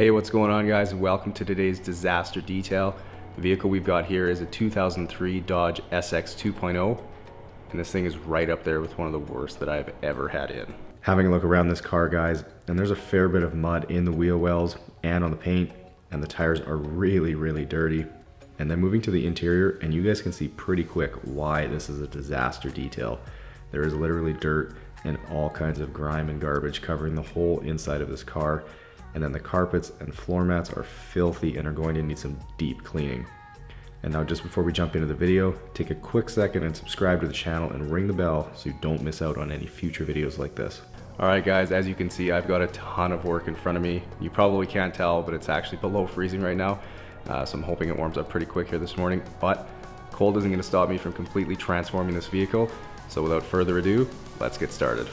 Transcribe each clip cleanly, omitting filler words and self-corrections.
Hey, what's going on, guys? Welcome to today's disaster detail. The vehicle we've got here is a 2003 Dodge SX 2.0, and this thing is right up there with one of the worst that I've ever had in. Having a look around this car, guys, and there's a fair bit of mud in the wheel wells and on the paint, and the tires are really dirty. And then moving to the interior, and you guys can see pretty quick why this is a disaster detail. There is literally dirt and all kinds of grime and garbage covering the whole inside of this car. And then the carpets and floor mats are filthy and are going to need some deep cleaning. And now, just before we jump into the video, take a quick second and subscribe to the channel and ring the bell so you don't miss out on any future videos like this. Alright guys, as you can see, I've got a ton of work in front of me. You probably can't tell, but it's actually below freezing right now. So I'm hoping it warms up pretty quick here this morning, but cold isn't going to stop me from completely transforming this vehicle. So without further ado, let's get started.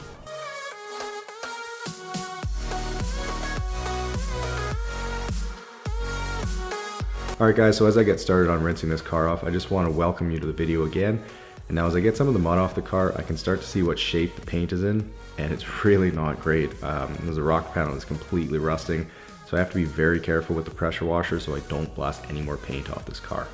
Alright guys, so as I get started on rinsing this car off, I just want to welcome you to the video again. And now as I get some of the mud off the car, I can start to see what shape the paint is in, and it's really not great. There's a rocker panel that's completely rusting, so I have to be very careful with the pressure washer so I don't blast any more paint off this car.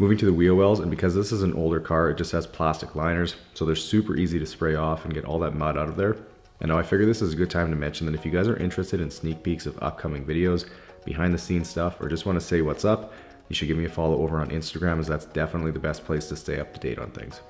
Moving to the wheel wells, and because this is an older car, it just has plastic liners, so they're super easy to spray off and get all that mud out of there. And now I figure this is a good time to mention that if you guys are interested in sneak peeks of upcoming videos, behind the scenes stuff, or just want to say what's up, you should give me a follow over on Instagram, as that's definitely the best place to stay up to date on things.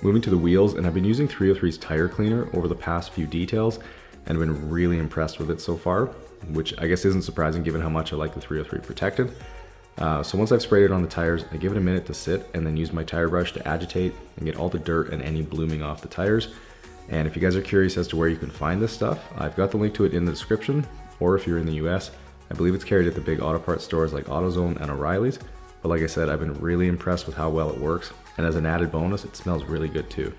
Moving to the wheels, and I've been using 303's tire cleaner over the past few details and I've been really impressed with it so far, which I guess isn't surprising given how much I like the 303 protected. So once I've sprayed it on the tires, I give it a minute to sit and then use my tire brush to agitate and get all the dirt and any blooming off the tires. And if you guys are curious as to where you can find this stuff, I've got the link to it in the description, or if you're in the US, I believe it's carried at the big auto parts stores like AutoZone and O'Reilly's. But like I said, I've been really impressed with how well it works, and as an added bonus, it smells really good too.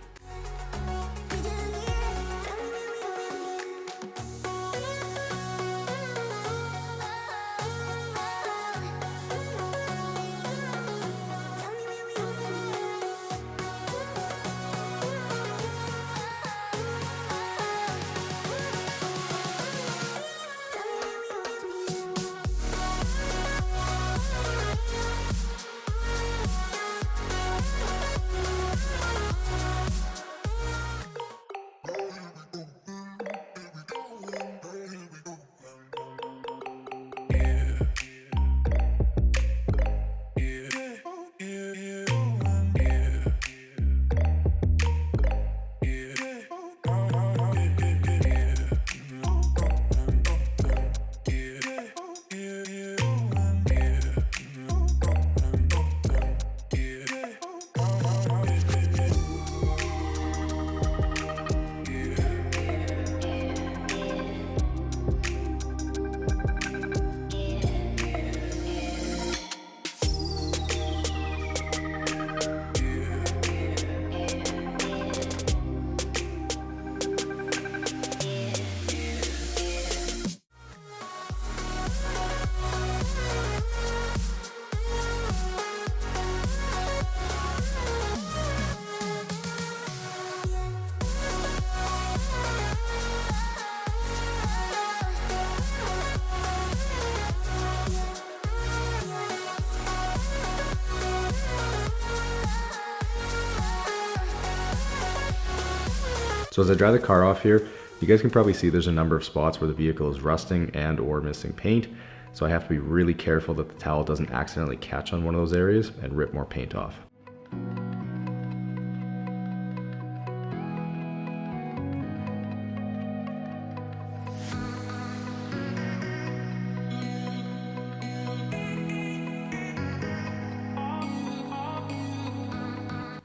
So as I dry the car off here, you guys can probably see there's a number of spots where the vehicle is rusting and or missing paint. So I have to be really careful that the towel doesn't accidentally catch on one of those areas and rip more paint off.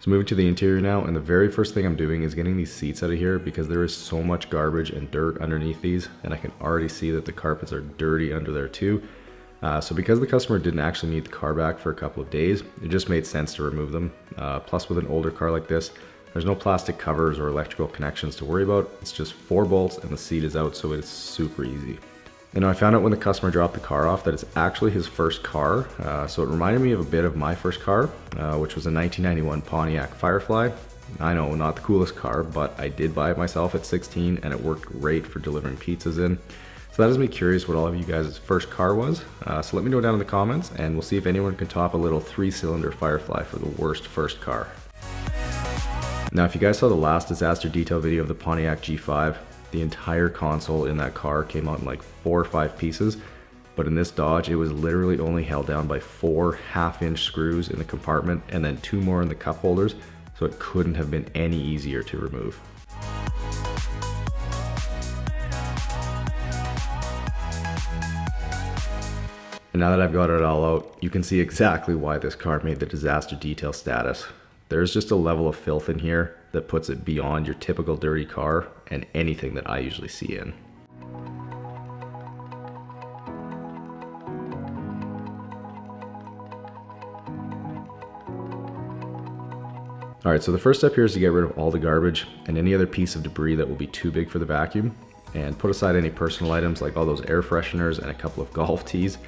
So moving to the interior now, and the very first thing I'm doing is getting these seats out of here because there is so much garbage and dirt underneath these, and I can already see that the carpets are dirty under there too. So because the customer didn't actually need the car back for a couple of days, it just made sense to remove them. Plus with an older car like this, there's no plastic covers or electrical connections to worry about. It's just 4 bolts and the seat is out, so it's super easy. And I found out when the customer dropped the car off that it's actually his first car. So it reminded me of a bit of my first car, which was a 1991 Pontiac Firefly. I know, not the coolest car, but I did buy it myself at 16 and it worked great for delivering pizzas in. So that has me curious what all of you guys' first car was. So let me know down in the comments and we'll see if anyone can top a little 3-cylinder Firefly for the worst first car. Now, if you guys saw the last disaster detail video of the Pontiac G5, the entire console in that car came out in like 4 or 5 pieces. But in this Dodge, it was literally only held down by 4 half-inch screws in the compartment and then 2 more in the cup holders. So it couldn't have been any easier to remove. And now that I've got it all out, you can see exactly why this car made the disaster detail status. There's just a level of filth in here that puts it beyond your typical dirty car and anything that I usually see in. Alright, so the first step here is to get rid of all the garbage and any other piece of debris that will be too big for the vacuum, and put aside any personal items like all those air fresheners and a couple of golf tees.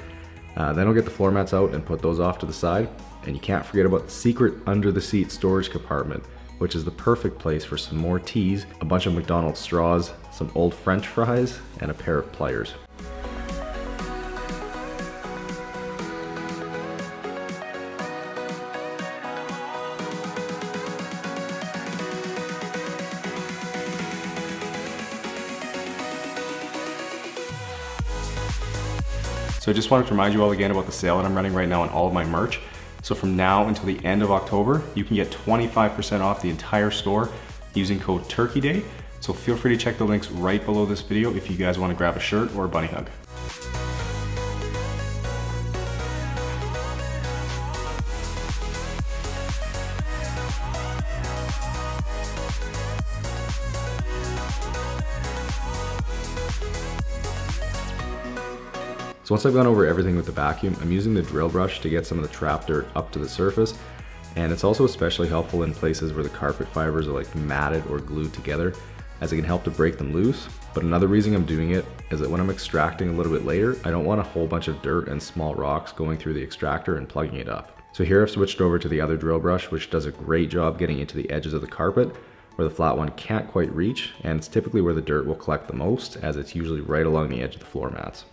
Then I'll get the floor mats out and put those off to the side. And you can't forget about the secret under the seat storage compartment, which is the perfect place for some more teas, a bunch of McDonald's straws, some old French fries, and a pair of pliers. So I just wanted to remind you all again about the sale that I'm running right now on all of my merch. So from now until the end of October, you can get 25% off the entire store using code TURKEYDAY. So feel free to check the links right below this video if you guys want to grab a shirt or a bunny hug. So once I've gone over everything with the vacuum, I'm using the drill brush to get some of the trapped dirt up to the surface. And it's also especially helpful in places where the carpet fibers are like matted or glued together, as it can help to break them loose. But another reason I'm doing it is that when I'm extracting a little bit later, I don't want a whole bunch of dirt and small rocks going through the extractor and plugging it up. So here I've switched over to the other drill brush, which does a great job getting into the edges of the carpet where the flat one can't quite reach, and it's typically where the dirt will collect the most, as it's usually right along the edge of the floor mats.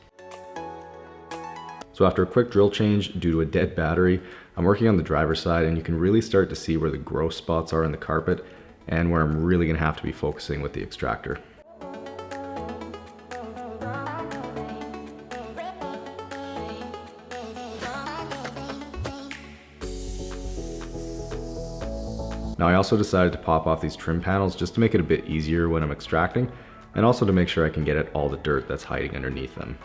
So after a quick drill change due to a dead battery, I'm working on the driver's side, and you can really start to see where the gross spots are in the carpet and where I'm really going to have to be focusing with the extractor. Now I also decided to pop off these trim panels just to make it a bit easier when I'm extracting, and also to make sure I can get at all the dirt that's hiding underneath them.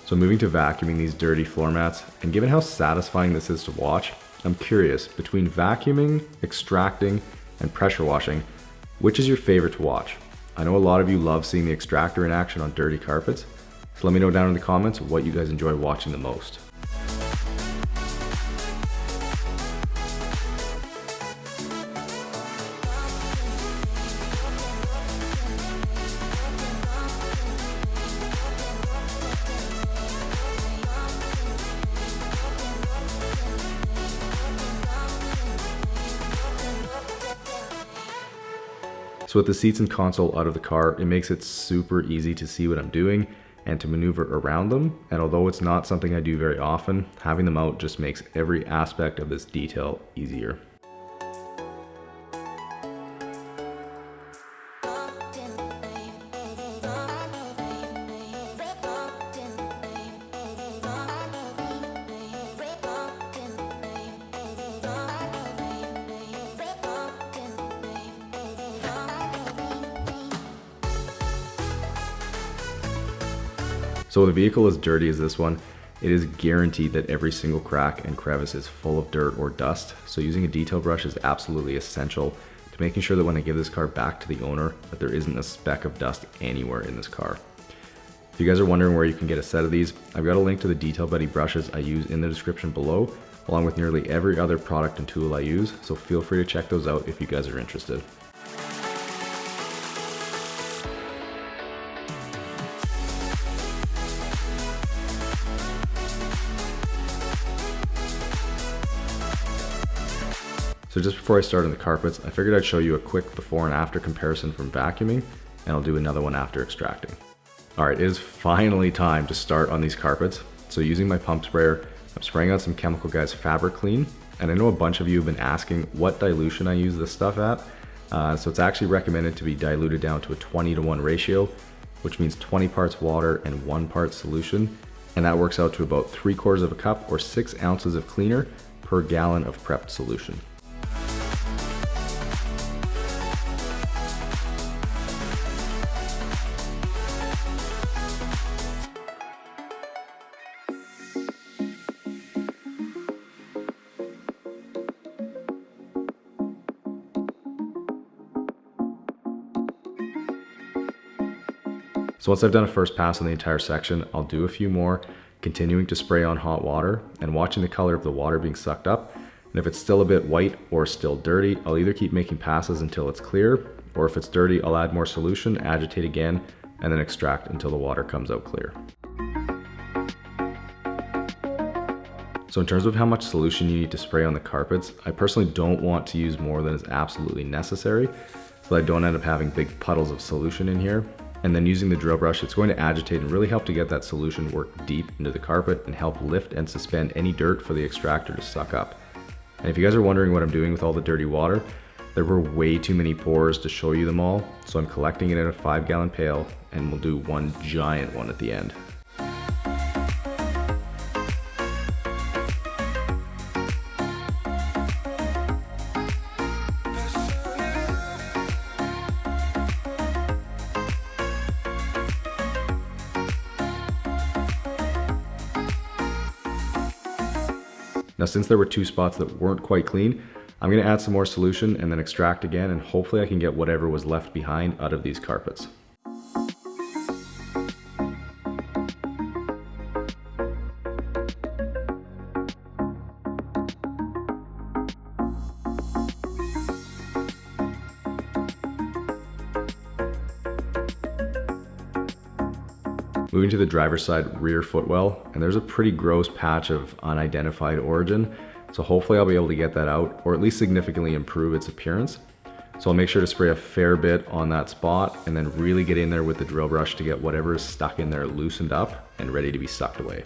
So moving to vacuuming these dirty floor mats, and given how satisfying this is to watch, I'm curious, between vacuuming, extracting, and pressure washing, which is your favorite to watch? I know a lot of you love seeing the extractor in action on dirty carpets, so let me know down in the comments what you guys enjoy watching the most. So with the seats and console out of the car, it makes it super easy to see what I'm doing and to maneuver around them. And although it's not something I do very often, having them out just makes every aspect of this detail easier. So with a vehicle as dirty as this one, it is guaranteed that every single crack and crevice is full of dirt or dust, so using a detail brush is absolutely essential to making sure that when I give this car back to the owner, that there isn't a speck of dust anywhere in this car. If you guys are wondering where you can get a set of these, I've got a link to the Detail Buddy brushes I use in the description below, along with nearly every other product and tool I use, so feel free to check those out if you guys are interested. So just before I start on the carpets, I figured I'd show you a quick before and after comparison from vacuuming, and I'll do another one after extracting. All right, it is finally time to start on these carpets. So using my pump sprayer, I'm spraying on some Chemical Guys Fabric Clean, and I know a bunch of you have been asking what dilution I use this stuff at. So it's actually recommended to be diluted down to a 20:1 ratio, which means 20 parts water and 1 part solution. And that works out to about 3/4 of a cup or 6 ounces of cleaner per gallon of prepped solution. So once I've done a first pass on the entire section, I'll do a few more, continuing to spray on hot water and watching the color of the water being sucked up. And if it's still a bit white or still dirty, I'll either keep making passes until it's clear, or if it's dirty, I'll add more solution, agitate again, and then extract until the water comes out clear. So in terms of how much solution you need to spray on the carpets, I personally don't want to use more than is absolutely necessary, so that I don't end up having big puddles of solution in here. And then using the drill brush, it's going to agitate and really help to get that solution work deep into the carpet and help lift and suspend any dirt for the extractor to suck up. And if you guys are wondering what I'm doing with all the dirty water, there were way too many pores to show you them all, so I'm collecting it in a 5-gallon pail, and we'll do one giant one at the end. Now, since there were 2 spots that weren't quite clean, I'm going to add some more solution and then extract again, and hopefully I can get whatever was left behind out of these carpets. Moving to the driver's side rear footwell, and there's a pretty gross patch of unidentified origin, so hopefully I'll be able to get that out, or at least significantly improve its appearance. So I'll make sure to spray a fair bit on that spot, and then really get in there with the drill brush to get whatever is stuck in there loosened up and ready to be sucked away.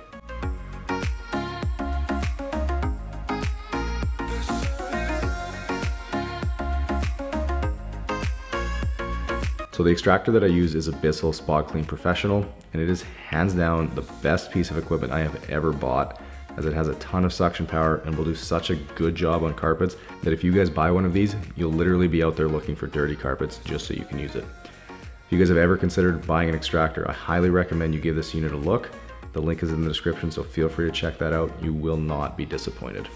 So the extractor that I use is a Bissell Spot Clean Professional, and it is hands down the best piece of equipment I have ever bought, as it has a ton of suction power and will do such a good job on carpets that if you guys buy one of these, you'll literally be out there looking for dirty carpets just so you can use it. If you guys have ever considered buying an extractor, I highly recommend you give this unit a look. The link is in the description, so feel free to check that out. You will not be disappointed.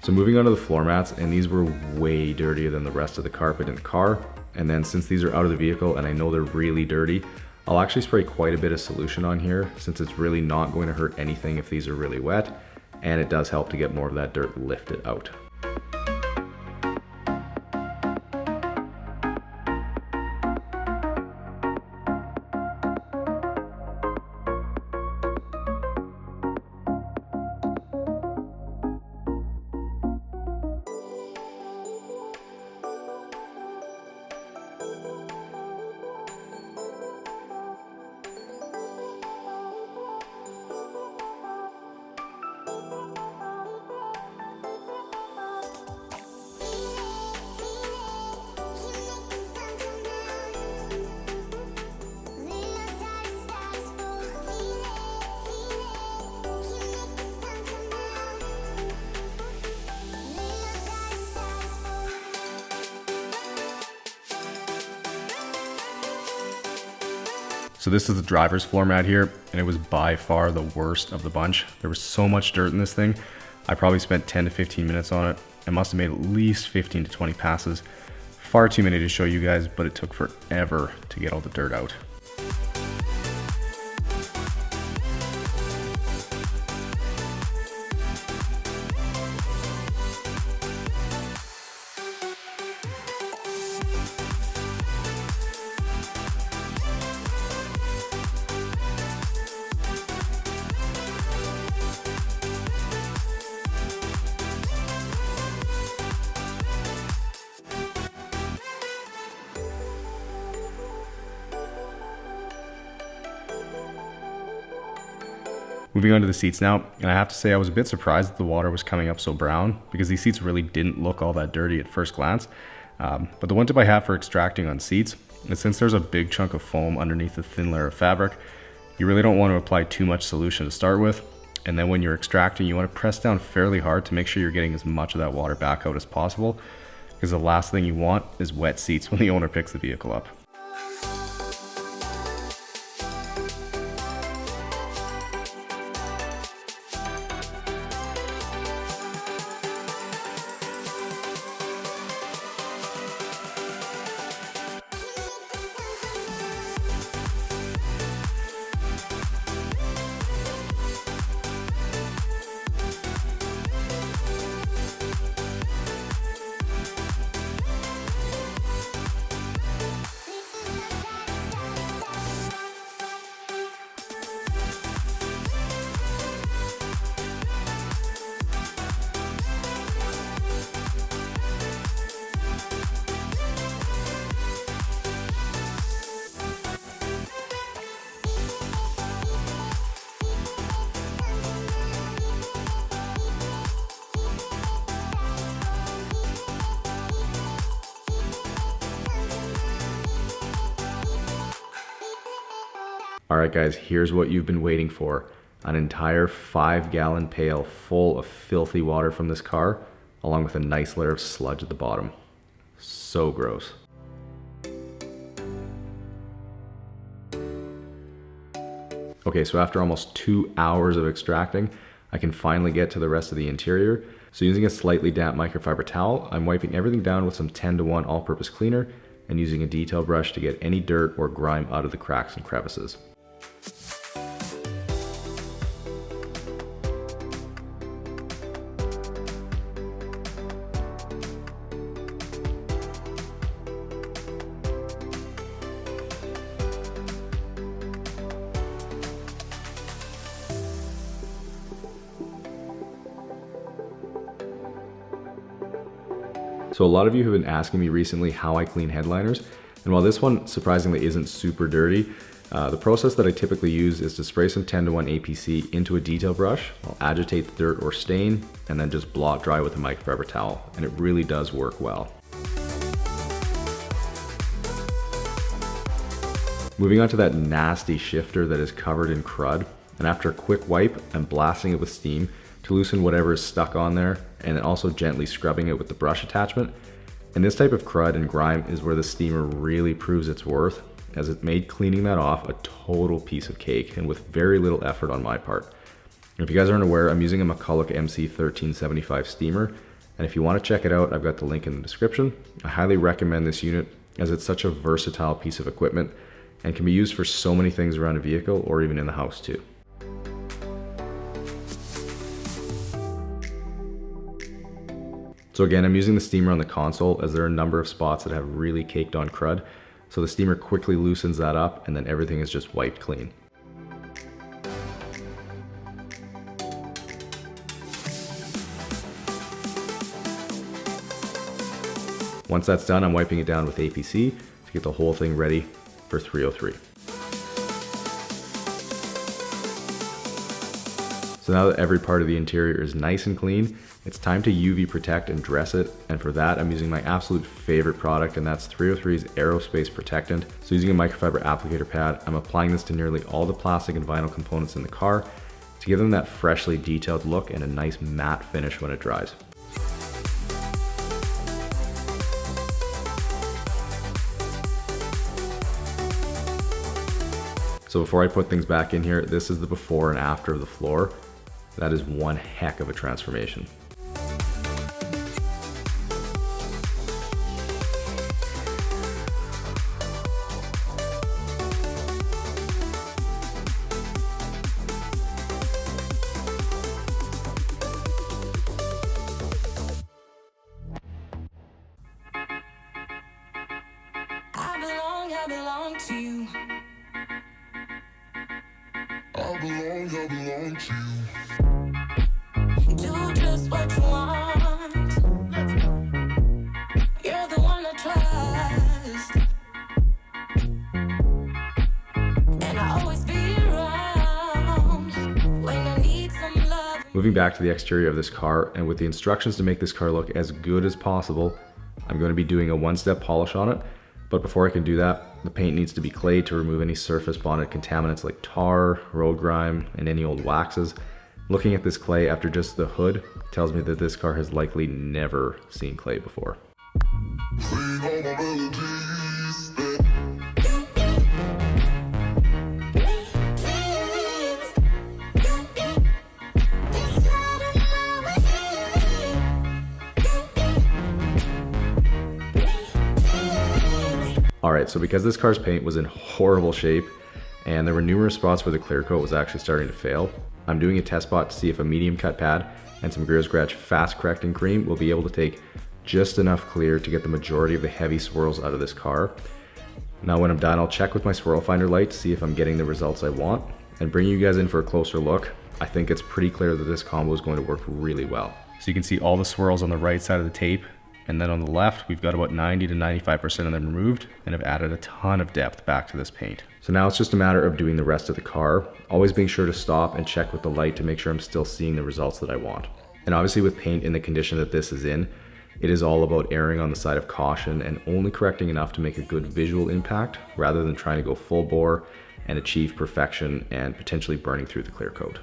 So moving on to the floor mats, and these were way dirtier than the rest of the carpet in the car. And then since these are out of the vehicle and I know they're really dirty, I'll actually spray quite a bit of solution on here, since it's really not going to hurt anything if these are really wet, and it does help to get more of that dirt lifted out. So this is the driver's floor mat here, and it was by far the worst of the bunch. There was so much dirt in this thing. I probably spent 10 to 15 minutes on it. I must have made at least 15 to 20 passes. Far too many to show you guys, but it took forever to get all the dirt out. Moving on to the seats now, and I have to say I was a bit surprised that the water was coming up so brown because these seats really didn't look all that dirty at first glance. But the one tip I have for extracting on seats is since there's a big chunk of foam underneath the thin layer of fabric, you really don't want to apply too much solution to start with. And then when you're extracting, you want to press down fairly hard to make sure you're getting as much of that water back out as possible, because the last thing you want is wet seats when the owner picks the vehicle up. All right guys, here's what you've been waiting for. An entire 5-gallon pail full of filthy water from this car, along with a nice layer of sludge at the bottom. So gross. Okay, so after almost 2 hours of extracting, I can finally get to the rest of the interior. So using a slightly damp microfiber towel, I'm wiping everything down with some 10-to-1 all-purpose cleaner and using a detail brush to get any dirt or grime out of the cracks and crevices. So a lot of you have been asking me recently how I clean headliners, and while this one surprisingly isn't super dirty, the process that I typically use is to spray some 10-to-1 APC into a detail brush. I'll agitate the dirt or stain and then just blot dry with a microfiber towel, and it really does work well. Moving on to that nasty shifter that is covered in crud, and after a quick wipe, I'm blasting it with steam to loosen whatever is stuck on there, and then also gently scrubbing it with the brush attachment. And this type of crud and grime is where the steamer really proves its worth, as it made cleaning that off a total piece of cake and with very little effort on my part. And if you guys aren't aware, I'm using a McCulloch MC1375 steamer, and if you want to check it out, I've got the link in the description. I highly recommend this unit as it's such a versatile piece of equipment and can be used for so many things around a vehicle or even in the house too. So again, I'm using the steamer on the console as there are a number of spots that have really caked on crud. So the steamer quickly loosens that up and then everything is just wiped clean. Once that's done, I'm wiping it down with APC to get the whole thing ready for 303. So now that every part of the interior is nice and clean, it's time to UV protect and dress it. And for that, I'm using my absolute favorite product, and that's 303's Aerospace Protectant. So using a microfiber applicator pad, I'm applying this to nearly all the plastic and vinyl components in the car to give them that freshly detailed look and a nice matte finish when it dries. So before I put things back in here, this is the before and after of the floor. That is one heck of a transformation. I belong to you. I belong to you. Do just what you want. You're the one I trust. And I always be around when I need some love. Moving back to the exterior of this car, and with the instructions to make this car look as good as possible, I'm going to be doing a one-step polish on it. But before I can do that, the paint needs to be clayed to remove any surface bonded contaminants like tar, road grime, and any old waxes. Looking at this clay after just the hood tells me that this car has likely never seen clay before. Alright, so because this car's paint was in horrible shape and there were numerous spots where the clear coat was actually starting to fail, I'm doing a test spot to see if a medium cut pad and some Grit Scratch fast correcting cream will be able to take just enough clear to get the majority of the heavy swirls out of this car. Now when I'm done, I'll check with my swirl finder light to see if I'm getting the results I want and bring you guys in for a closer look. I think it's pretty clear that this combo is going to work really well. So you can see all the swirls on the right side of the tape. And then on the left, we've got about 90 to 95% of them removed and have added a ton of depth back to this paint. So now it's just a matter of doing the rest of the car, always being sure to stop and check with the light to make sure I'm still seeing the results that I want. And obviously with paint in the condition that this is in, it is all about erring on the side of caution and only correcting enough to make a good visual impact rather than trying to go full bore and achieve perfection and potentially burning through the clear coat.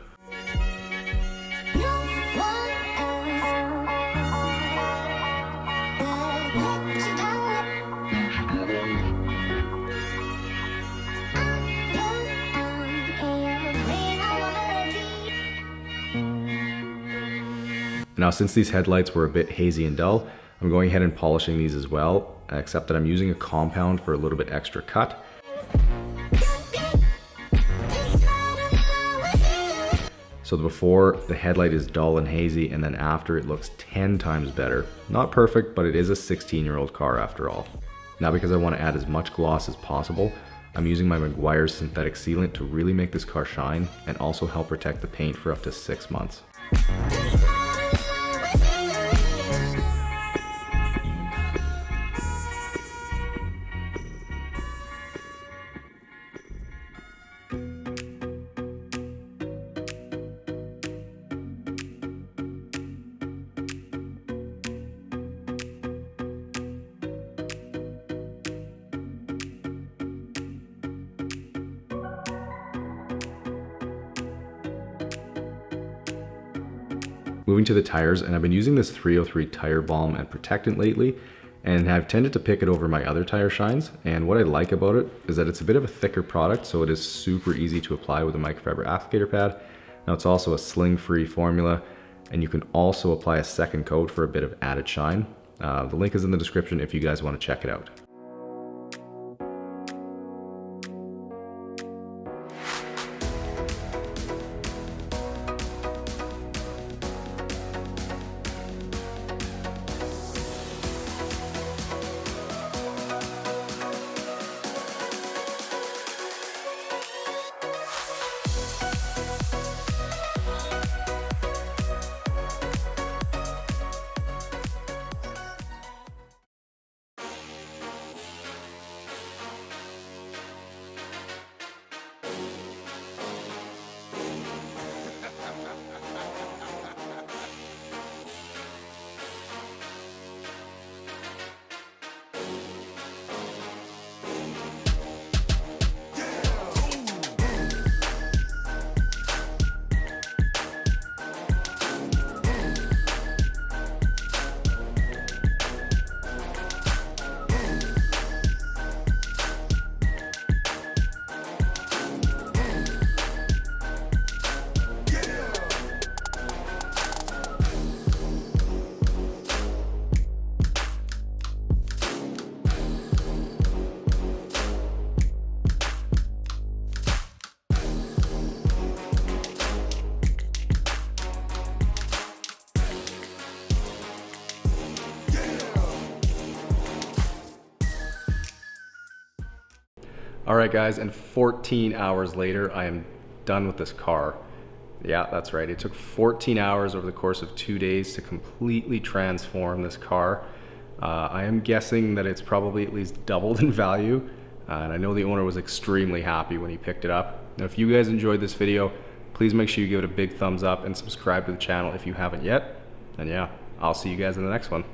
Now since these headlights were a bit hazy and dull, I'm going ahead and polishing these as well, except that I'm using a compound for a little bit extra cut. So before, the headlight is dull and hazy, and then after it looks 10 times better. Not perfect, but it is a 16-year-old car after all. Now because I want to add as much gloss as possible, I'm using my Meguiar's synthetic sealant to really make this car shine and also help protect the paint for up to 6 months. Moving to the tires, and I've been using this 303 tire balm and protectant lately and have tended to pick it over my other tire shines. And what I like about it is that it's a bit of a thicker product, so it is super easy to apply with a microfiber applicator pad. Now it's also a sling-free formula, and you can also apply a second coat for a bit of added shine. The link is in the description if you guys want to check it out. All right guys, and 14 hours later, I am done with this car. Yeah, that's right. It took 14 hours over the course of 2 days to completely transform this car. I am guessing that it's probably at least doubled in value. And I know the owner was extremely happy when he picked it up. Now, if you guys enjoyed this video, please make sure you give it a big thumbs up and subscribe to the channel if you haven't yet. And yeah, I'll see you guys in the next one.